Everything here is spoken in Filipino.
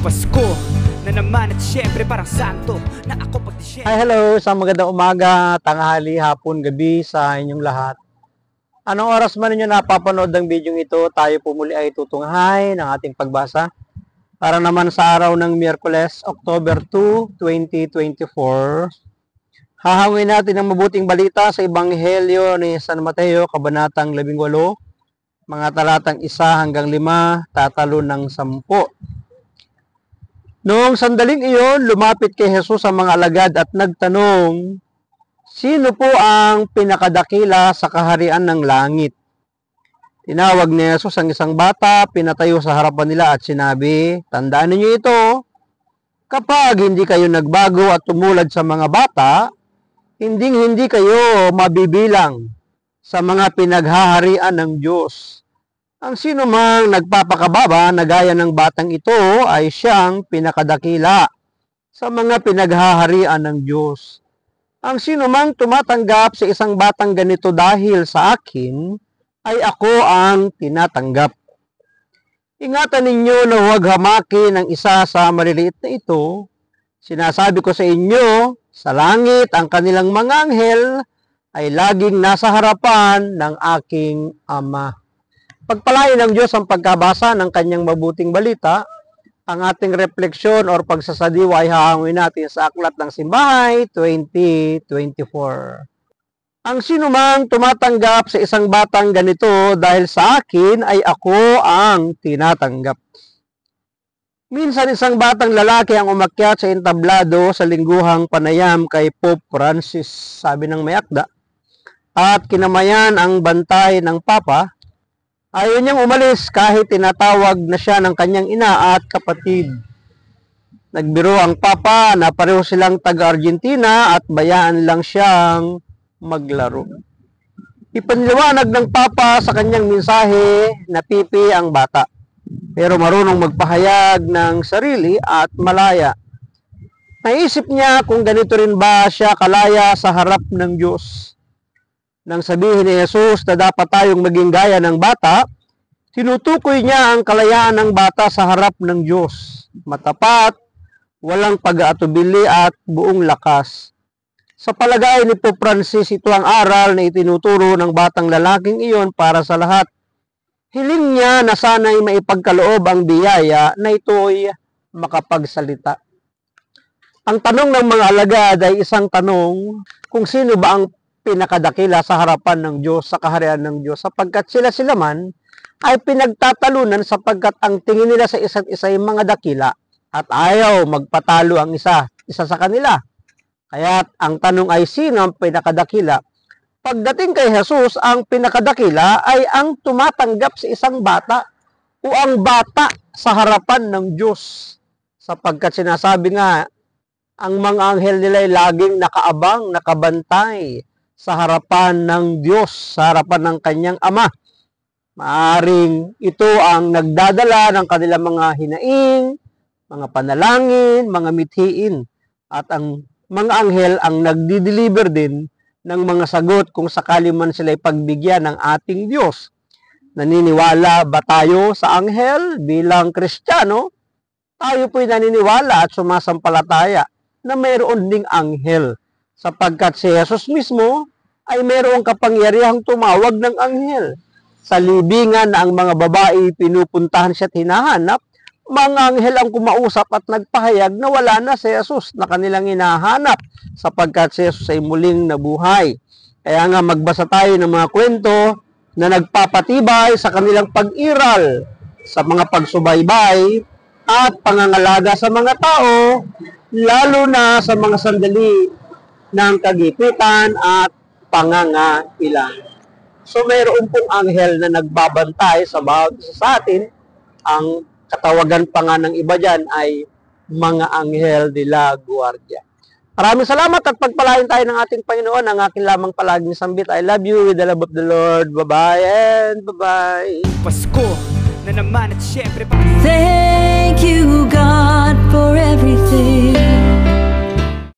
Pasko na naman at syempre parang santo na ako pag Hi, hello! Isang magandang umaga, tanghali, hapon, gabi sa inyong lahat. Anong oras man ninyo napapanood ng video ito, tayo po muli ay tutunghay ng ating pagbasa. Para naman sa araw ng Miyerkules, October 2, 2024, hahawin natin ang mabuting balita sa Ebanghelyo ni San Mateo, Kabanatang 18, mga talatang 1 hanggang 5, tatalo ng 10. Noong sandaling iyon, lumapit kay Jesus ang mga alagad at nagtanong, sino po ang pinakadakila sa kaharian ng langit? Tinawag ni Jesus ang isang bata, pinatayo sa harapan nila at sinabi, tandaan ninyo ito, kapag hindi kayo nagbago at tumulad sa mga bata, hindi kayo mabibilang sa mga pinaghaharian ng Diyos. Ang sino mang nagpapakababa na gaya ng batang ito ay siyang pinakadakila sa mga pinaghaharian ng Diyos. Ang sino mang tumatanggap sa isang batang ganito dahil sa akin, ay ako ang tinatanggap. Ingatan ninyo na huwag hamakin ang isa sa maliliit na ito. Sinasabi ko sa inyo, sa langit ang kanilang mga anghel ay laging nasa harapan ng aking Ama. Pagpalain ng Diyos ang pagkabasa ng kanyang mabuting balita, ang ating refleksyon o pagsasadiwa ay hahangin natin sa Aklat ng Simbahay 2024. Ang sinumang tumatanggap sa isang batang ganito dahil sa akin ay ako ang tinatanggap. Minsan isang batang lalaki ang umakyat sa entablado sa lingguhang panayam kay Pope Francis, sabi ng may akda, at kinamayan ang bantay ng Papa. Ayaw niyang umalis kahit tinatawag na siya ng kanyang ina at kapatid. Nagbiro ang Papa na pareho silang taga-Argentina at bayaan lang siyang maglaro. Ipanliwanag ng Papa sa kanyang mensahe na pipi ang bata, pero marunong magpahayag ng sarili at malaya. Naisip niya kung ganito rin ba siya kalaya sa harap ng Diyos. Nang sabihin ni Jesus na dapat tayong maging gaya ng bata, tinutukoy niya ang kalayaan ng bata sa harap ng Diyos. Matapat, walang pag-aatubili at buong lakas. Sa palagay ni Pope Francis, ito ang aral na itinuturo ng batang lalaking iyon para sa lahat. Hiling niya na sana'y maipagkaloob ang biyaya na ito'y makapagsalita. Ang tanong ng mga alagad ay isang tanong kung sino ba ang pinakadakila sa harapan ng Diyos, sa kaharian ng Diyos, sapagkat sila man ay pinagtatalunan sapagkat ang tingin nila sa isa't isa ay mga dakila at ayaw magpatalo ang isa sa kanila. Kaya ang tanong ay sino ang pinakadakila? Pagdating kay Jesus, ang pinakadakila ay ang tumatanggap sa isang bata o ang bata sa harapan ng Diyos. Sapagkat sinasabi nga, ang mga anghel nila ay laging nakaabang, nakabantay sa harapan ng Diyos, sa harapan ng kanyang Ama. Maaring ito ang nagdadala ng kanilang mga hinaing, mga panalangin, mga mithiin. At ang mga anghel ang nagdi-deliver din ng mga sagot kung sakali man sila'y pagbigyan ng ating Diyos. Naniniwala ba tayo sa anghel bilang Kristiyano? Tayo po'y naniniwala at sumasampalataya na mayroon ding anghel. Sapagkat si Jesus mismo ay mayroong kapangyarihang tumawag ng anghel. Sa libingan na ang mga babae pinupuntahan siya at hinahanap, mga anghel ang kumausap at nagpahayag na wala na si Jesus na kanilang hinahanap sapagkat si Jesus ay muling nabuhay. Kaya nga magbasa tayo ng mga kwento na nagpapatibay sa kanilang pag-iral, sa mga pagsubaybay at pangangalaga sa mga tao, lalo na sa mga sandali ng kagipitan at pangangailangan. So mayroon pong anghel na nagbabantay sa bawat isa sa atin. Ang katawagan pa nga ng iba dyan ay mga anghel de la guardia. Maraming salamat at pagpalain tayo ng ating Panginoon. Ang aking lamang palaging sambit, I love you with the love of the Lord. Bye-bye and bye-bye. Pasko na naman at syempre Thank you, God, for everything.